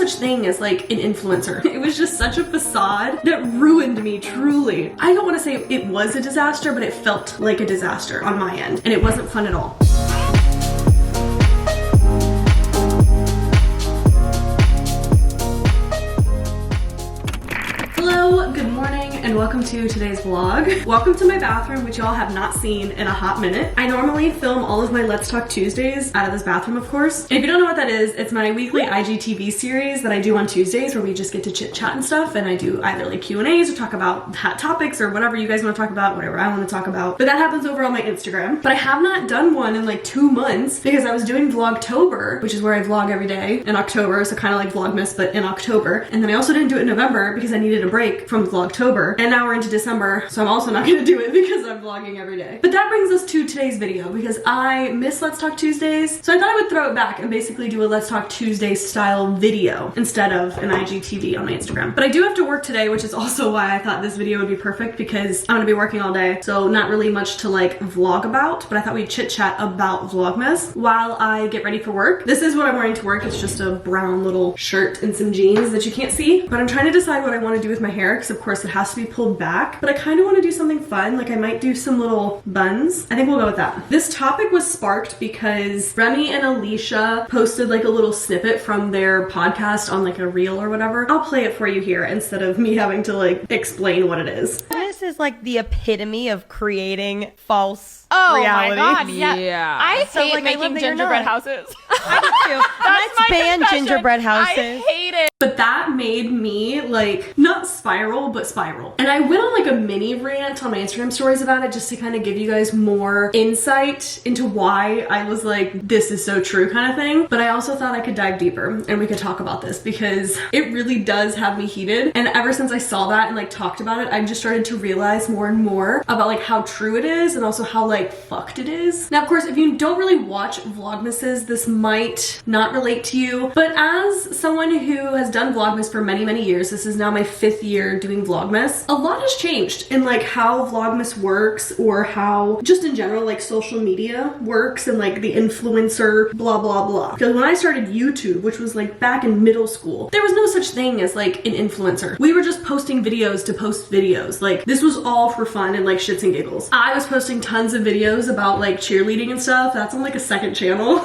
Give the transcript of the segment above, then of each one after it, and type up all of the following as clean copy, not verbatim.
such thing as like an influencer. It was just such a facade that ruined me, truly. I don't want to say it was a disaster, but it felt like a disaster on my end, and it wasn't fun at all. Hello, good morning, and welcome to today's vlog. Welcome to my bathroom, which y'all have not seen in a hot minute. I normally film all of my Let's Talk Tuesdays out of this bathroom, of course. And if you don't know what that is, it's my weekly IGTV series that I do on Tuesdays where we just get to chit chat and stuff, and I do either like Q&As or talk about hot topics or whatever you guys want to talk about, whatever I want to talk about. But that happens over on my Instagram. But I have not done one in like 2 months because I was doing Vlogtober, which is where I vlog every day in October, so kind of like Vlogmas, but in October. And then I also didn't do it in November because I needed a break from Vlogtober, and now we're into December, so I'm also not gonna do it because I'm vlogging every day. But that brings us to today's video because I miss Let's Talk Tuesdays, so I thought I would throw it back and basically do a Let's Talk Tuesday style video instead of an IGTV on my Instagram. But I do have to work today, which is also why I thought this video would be perfect because I'm gonna be working all day, so not really much to like vlog about, but I thought we'd chit chat about Vlogmas while I get ready for work. This is what I'm wearing to work. It's just a brown little shirt and some jeans that you can't see, but I'm trying to decide what I want to do with my hair because of course it has to be pulled back, but I kind of want to do something fun. Like I might do some little buns. I think we'll go with that. This topic was sparked because Remi and Alisha posted like a little snippet from their podcast on like a reel or whatever. I'll play it for you here instead of me having to like explain what it is. This is like the epitome of creating false my reality. god, yeah. I hate like, making gingerbread houses. I do too. Let's ban gingerbread houses. I hate it. But that made me like, not spiral, but spiral. And I went on like a mini rant on my Instagram stories about it just to kind of give you guys more insight into why I was like, this is so true kind of thing. But I also thought I could dive deeper and we could talk about this because it really does have me heated. And ever since I saw that and like talked about it, I've just started to realize more and more about like how true it is and also how like fucked it is. Now, of course, if you don't really watch Vlogmases, this might not relate to you. But as someone who has done Vlogmas for many, many years, this is now my 5th year doing Vlogmas, a lot has changed in like how Vlogmas works or how just in general like social media works and like the influencer blah blah blah. Because when I started YouTube, which was like back in middle school, there was no such thing as like an influencer. We were just posting videos to post videos. Like this was all for fun and like shits and giggles. I was posting tons of videos about like cheerleading and stuff. That's on like a second channel.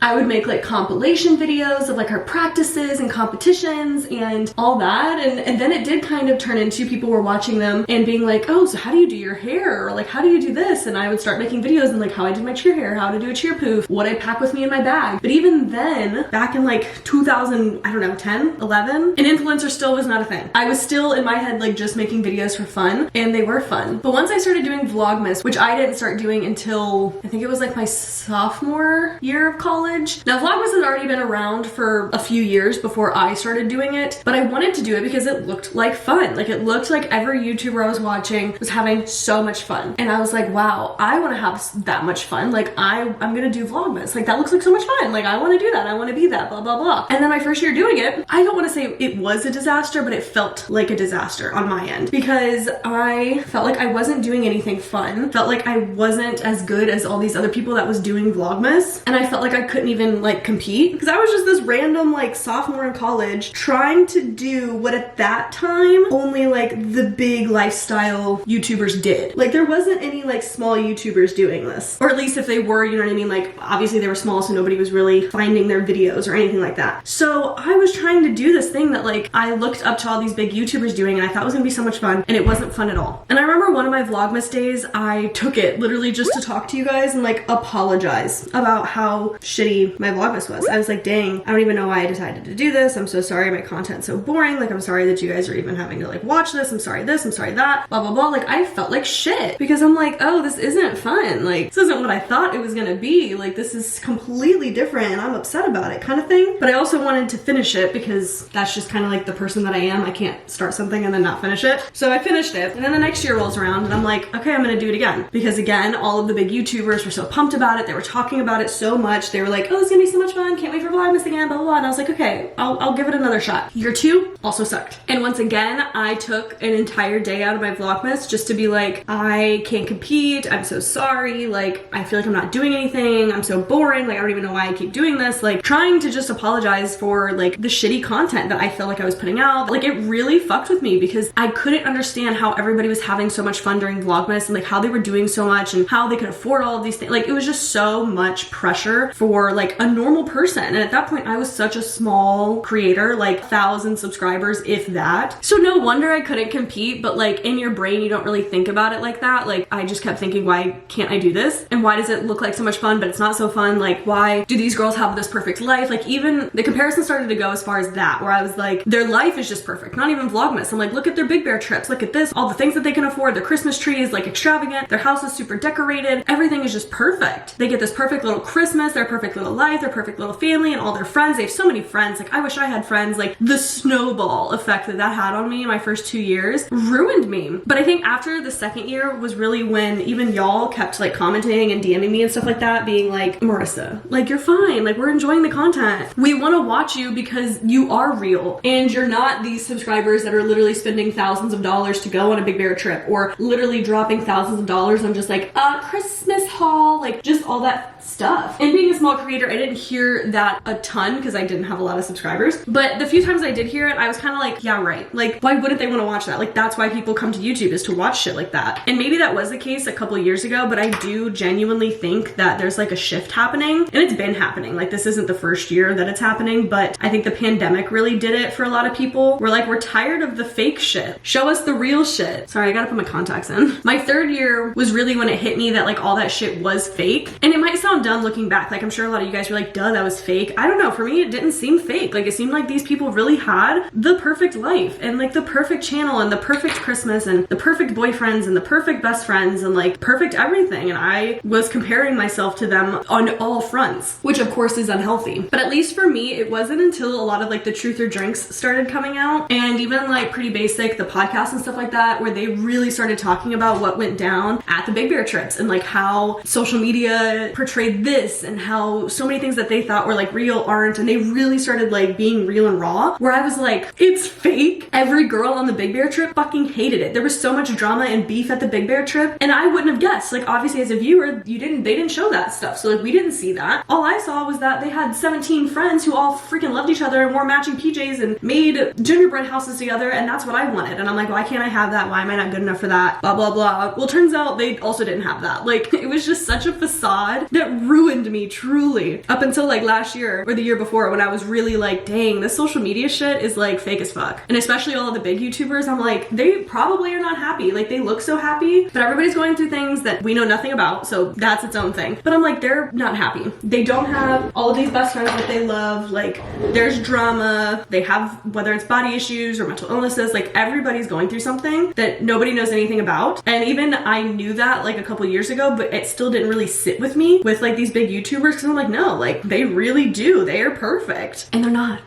I would make like compilation videos of like our practices and competitions and all that, and then it did kind of turn into people were watching them and being like, oh, so how do you do your hair, or like how do you do this? And I would start making videos and like how I did my cheer hair, how to do a cheer poof, what I pack with me in my bag. But even then, back in like 2000, I don't know, 10, 11, an influencer still was not a thing. I was still in my head like just making videos for fun, and they were fun. But once I started doing Vlogmas, which I didn't start doing until I think it was like my sophomore year of college. Now Vlogmas has already been around for a few years before I started doing it, but I wanted to do it because it looked like fun. Like it looked like every YouTuber I was watching was having so much fun. And I was like, wow, I want to have that much fun. Like I'm gonna do Vlogmas. Like that looks like so much fun. Like I want to do that. I want to be that, blah, blah, blah. And then my first year doing it, I don't want to say it was a disaster, but it felt like a disaster on my end because I felt like I wasn't doing anything fun. Felt like I wasn't as good as all these other people that was doing Vlogmas. And I felt like I couldn't even like compete because I was just this random like sophomore in college trying to do what at that time only like the big lifestyle YouTubers did. Like there wasn't any like small YouTubers doing this, or at least if they were, you know what I mean? Like obviously they were small, so nobody was really finding their videos or anything like that. So I was trying to do this thing that like I looked up to all these big YouTubers doing and I thought was gonna be so much fun, and it wasn't fun at all. And I remember one of my Vlogmas days, I took it literally just to talk to you guys and like apologize about how shitty my Vlogmas was. I was like, dang, I don't even know why I decided to do this. I'm so sorry my content's so boring. Like I'm sorry that you guys are even having to like watch this. I'm sorry this, I'm sorry that, blah blah blah. Like I felt like shit because I'm like, oh, this isn't fun. Like this isn't what I thought it was gonna be. Like this is completely different and I'm upset about it kind of thing. But I also wanted to finish it because that's just kind of like the person that I am. I can't start something and then not finish it. So I finished it, and then the next year rolls around and I'm like, okay, I'm gonna do it again. Because again, all of the big YouTubers were so pumped about it. They were talking about it so much. They were like, oh, it's gonna be so much fun, can't wait for Vlogmas again, blah, blah, blah. And I was like, okay, I'll give it another shot. Year 2 also sucked. And once again, I took an entire day out of my Vlogmas just to be like, I can't compete, I'm so sorry, like, I feel like I'm not doing anything, I'm so boring, like, I don't even know why I keep doing this, like, trying to just apologize for, like, the shitty content that I felt like I was putting out. Like, it really fucked with me because I couldn't understand how everybody was having so much fun during Vlogmas and, like, how they were doing so much and how they could afford all of these things. Like, it was just so much pressure for, like, a normal person. And at that point, I was such a small creator, like 1,000 subscribers, if that. So no wonder I couldn't compete, but, like, in your brain, you don't really think about it like that. Like, I just kept thinking, why can't I do this? And why does it look like so much fun, but it's not so fun? Like, why do these girls have this perfect life? Like, even the comparison started to go as far as that, where I was like, their life is just perfect, not even Vlogmas. I'm like, look at their Big Bear trips, look at this, all the things that they can afford, their Christmas tree is like extravagant, their house is super decorated, everything is just perfect. They get this perfect little Christmas, their perfect little life, their perfect little family, and all their friends. They have so many friends. Like, I wish I had friends. Like, the snowball effect that had on me in my first 2 years ruined me. But I think after the second year was really when even y'all kept, like, commenting and DMing me and stuff like that, being like, Marissa, like, you're fine, like, we're enjoying the content, we want to watch you because you are real and you're not these subscribers that are literally spending thousands of dollars to go on a Big Bear trip, or literally dropping thousands of dollars on just like a Christmas haul, like just all that stuff. And being a small creator, I didn't hear that a ton because I didn't have a lot of subscribers, but the few times I did hear it, I was kind of like, yeah, right, like, why wouldn't they want to watch that? Like, that's why people come to YouTube, is to watch shit like that. And maybe that was the case a couple years ago, but I do genuinely think that there's like a shift happening, and it's been happening. Like, this isn't the first year that it's happening, but I think the pandemic really did it for a lot of people. We're like, we're tired of the fake shit, show us the real shit. Sorry, I gotta put my contacts in. My third year was really when it hit me that, like, all that shit was fake. And it might sound dumb looking back, like, I'm sure a lot of you guys were like, duh, that was fake. I don't know, for me it didn't seem fake. Like, it seemed like these people really had the perfect life and like the perfect channel and the perfect Christmas and the perfect boyfriends and the perfect best friends and like perfect everything, and I was comparing myself to them on all fronts, which of course is unhealthy. But at least for me, it wasn't until a lot of like the truth or drinks started coming out, and even like Pretty Basic, the podcast and stuff like that, where they really started talking about what went down at the Big Bear trips and like how social media portrayed this and how so many things that they thought were like real aren't, and they really started like being real and raw, where I was like, it's fake. Every girl on the Big Bear trip fucking hated it. There was so much drama and beef at the Big Bear trip, and I wouldn't have guessed. Like, obviously as a viewer, they didn't show that stuff, so like we didn't see that. All I saw was that they had 17 friends who all freaking loved each other and wore matching PJs and made gingerbread houses together, and that's what I wanted. And I'm like, why can't I have that? Why am I not good enough for that? Blah blah blah. Well, turns out they also didn't have that. Like, it was just such a facade that ruined me, truly, up until like last year or the year before, when I was really like, dang, this social media shit is like fake as fuck. And especially all of the big YouTubers, I'm like, they probably are not happy. Like, they look so happy, but everybody's going through things that we know nothing about, so that's its own thing. But I'm like, they're not happy. They don't have all of these best friends that they love. Like, there's drama. They have, whether it's body issues or mental illnesses, like everybody's going through something that nobody knows anything about. And even I knew that like a couple years ago, but it still didn't really sit with me with like these big YouTubers, because I'm like, no, like they really do. They are perfect. And they're not.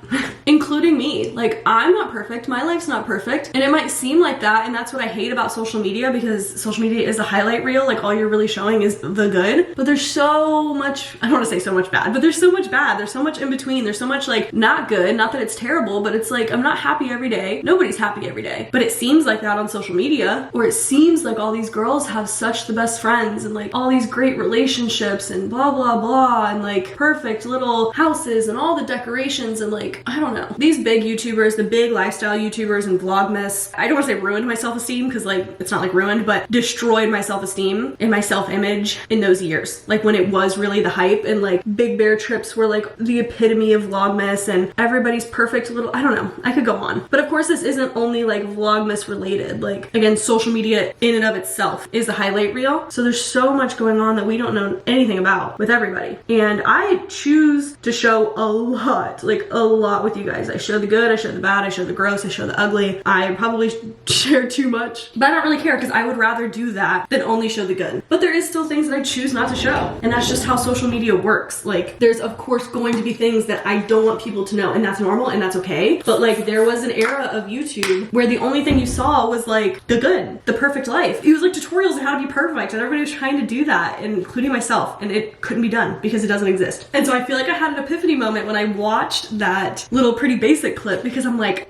Including me. Like, I'm not perfect. My life's not perfect. And it might seem like that, and that's what I hate about social media, because social media is a highlight reel. Like, all you're really showing is the good. But there's so much, I don't want to say so much bad, but there's so much bad. There's so much in between. There's so much like not good. Not that it's terrible, but it's like, I'm not happy every day. Nobody's happy every day. But it seems like that on social media, or it seems like all these girls have such the best friends and like all these great relationships and blah blah blah, and like perfect little houses and all the decorations, and like, I don't know. These big YouTubers, the big lifestyle YouTubers and Vlogmas, I don't want to say ruined my self-esteem, because like it's not like ruined, but destroyed my self-esteem and my self-image in those years. Like, when it was really the hype and like Big Bear trips were like the epitome of Vlogmas and everybody's perfect little, I don't know, I could go on. But of course this isn't only like Vlogmas related. Like, again, social media in and of itself is the highlight reel. So there's so much going on that we don't know anything about with everybody. And I choose to show a lot, like a lot with you guys. I show the good, I show the bad, I show the gross, I show the ugly. I probably share too much, but I don't really care, because I would rather do that than only show the good. But there is still things that I choose not to show, and that's just how social media works. Like, there's of course going to be things that I don't want people to know, and that's normal and that's okay. But like, there was an era of YouTube where the only thing you saw was like the good, the perfect life. It was like tutorials on how to be perfect, and everybody was trying to do that, including myself, and it couldn't be done because it doesn't exist. And so I feel like I had an epiphany moment when I watched that little Pretty Basic clip, because I'm like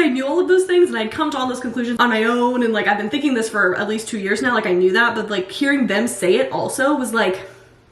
I knew all of those things and I'd come to all those conclusions on my own, and like I've been thinking this for at least 2 years now, like I knew that, but like hearing them say it also was like,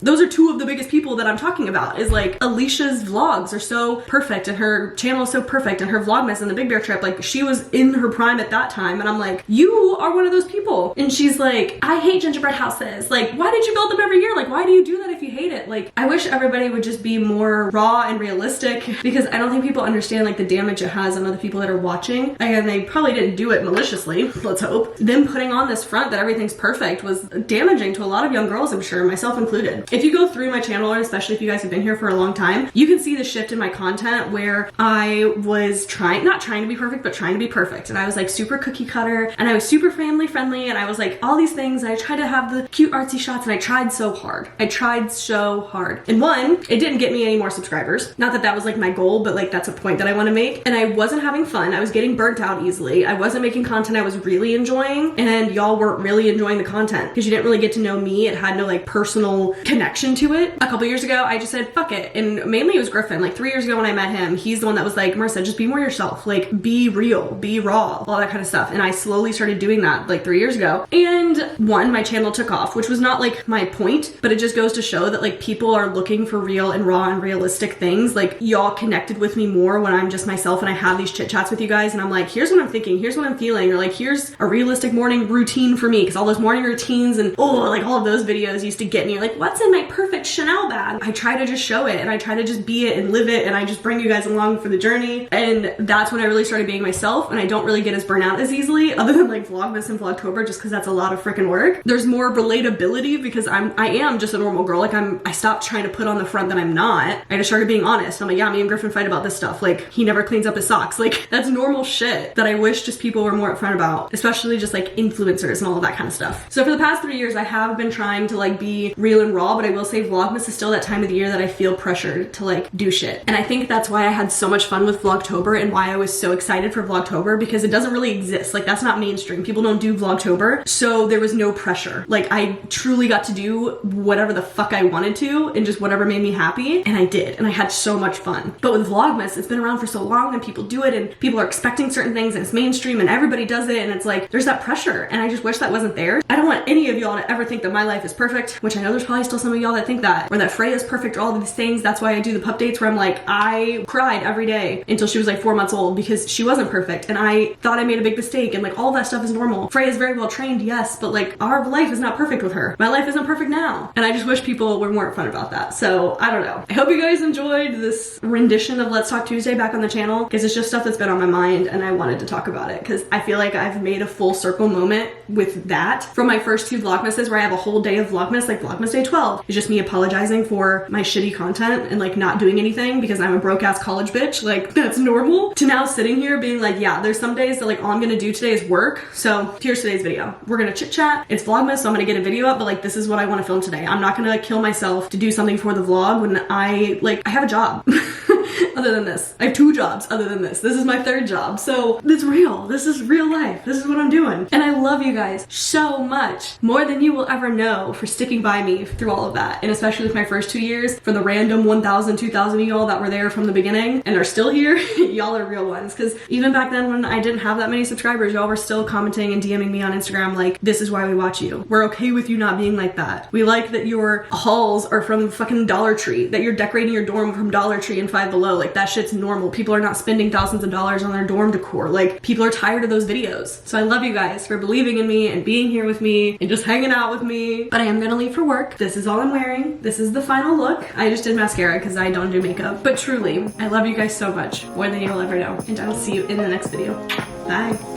those are two of the biggest people that I'm talking about. Is like Alicia's vlogs are so perfect and her channel is so perfect, and her Vlogmas and the Big Bear trip, like she was in her prime at that time, and I'm like, you are one of those people. And she's like, I hate gingerbread houses. Like, why did you build them every year? Like, why do you do that if you hate it? Like, I wish everybody would just be more raw and realistic, because I don't think people understand like the damage it has on other people that are watching. And they probably didn't do it maliciously, let's hope. Them putting on this front that everything's perfect was damaging to a lot of young girls, I'm sure, myself included. If you go through my channel, and especially if you guys have been here for a long time, you can see the shift in my content where I was not trying to be perfect, but trying to be perfect. And I was like super cookie cutter, and I was super family friendly, and I was like all these things. I tried to have the cute artsy shots, and I tried so hard. I tried so hard. And one, it didn't get me any more subscribers. Not that that was like my goal, but like that's a point that I want to make. And I wasn't having fun. I was getting burnt out easily. I wasn't making content I was really enjoying, and y'all weren't really enjoying the content because you didn't really get to know me. It had no like personal connection to it. A couple years ago, I just said, fuck it. And mainly it was Griffin. Like 3 years ago when I met him, he's the one that was like, Marissa, just be more yourself. Like, be real, be raw, all that kind of stuff. And I slowly started doing that like 3 years ago. And one, my channel took off, which was not like my point, but it just goes to show that like people are looking for real and raw and realistic things. Like y'all connected with me more when I'm just myself and I have these chit chats with you guys. And I'm like, here's what I'm thinking, here's what I'm feeling, or like, here's a realistic morning routine for me. Cause all those morning routines and like all of those videos used to get me like, what's in my perfect Chanel bag? I try to just show it, and I try to just be it and live it, and I just bring you guys along for the journey. And that's when I really started being myself, and I don't really get as burnt out as easily, other than like Vlogmas and Vlogtober, just because that's a lot of freaking work. There's more relatability because I am just a normal girl. Like I stopped trying to put on the front that I'm not. I just started being honest. I'm like, yeah, me and Griffin fight about this stuff. Like he never cleans up his socks. Like that's normal shit that I wish just people were more upfront about, especially just like influencers and all of that kind of stuff. So for the past 3 years, I have been trying to like be real and raw, but I will say Vlogmas is still that time of the year that I feel pressured to like do shit. And I think that's why I had so much fun with Vlogtober and why I was so excited for Vlogtober, because it doesn't really exist. Like that's not mainstream. People don't do Vlogtober. So there was no pressure. Like I truly got to do whatever the fuck I wanted to and just whatever made me happy. And I did. And I had so much fun. But with Vlogmas, it's been around for so long and people do it and people are expecting certain things and it's mainstream and everybody does it. And it's like, there's that pressure. And I just wish that wasn't there. I don't want any of y'all to ever think that my life is perfect, which I know there's probably still some of y'all that think that, or that Freya's perfect or all of these things. That's why I do the pup dates where I'm like, I cried every day until she was like 4 months old because she wasn't perfect. And I thought I made a big mistake and like all that stuff is normal. Freya's very well trained, yes, but like our life is not perfect with her. My life isn't perfect now. And I just wish people were more upfront about that. So I don't know. I hope you guys enjoyed this rendition of Let's Talk Tuesday back on the channel, because it's just stuff that's been on my mind and I wanted to talk about it because I feel like I've made a full circle moment with that from my first 2 Vlogmases where I have a whole day of Vlogmas, like Vlogmas Day 12. It's just me apologizing for my shitty content and like not doing anything because I'm a broke ass college bitch. Like that's normal. To now sitting here being like, yeah, there's some days that like all I'm gonna do today is work. So here's today's video. We're gonna chit chat. It's Vlogmas, so I'm gonna get a video up, but like this is what I want to film today. I'm not gonna kill myself to do something for the vlog when I have a job. Other than this, I have 2 jobs other than this. This is my 3rd job. So it's real. This is real life. This is what I'm doing. And I love you guys so much, more than you will ever know, for sticking by me through all of that. And especially with my first 2 years, for the random 1,000, 2,000 of y'all that were there from the beginning and are still here, y'all are real ones. Because even back then when I didn't have that many subscribers, y'all were still commenting and DMing me on Instagram like, this is why we watch you. We're okay with you not being like that. We like that your hauls are from fucking Dollar Tree, that you're decorating your dorm from Dollar Tree and Five Below. Like that shit's normal. People are not spending thousands of dollars on their dorm decor. Like people are tired of those videos. So I love you guys for believing in me and being here with me and just hanging out with me. But I am gonna leave for work. This is all I'm wearing. This is the final look. I just did mascara because I don't do makeup. But truly, I love you guys so much, more than you'll ever know. And I will see you in the next video. Bye.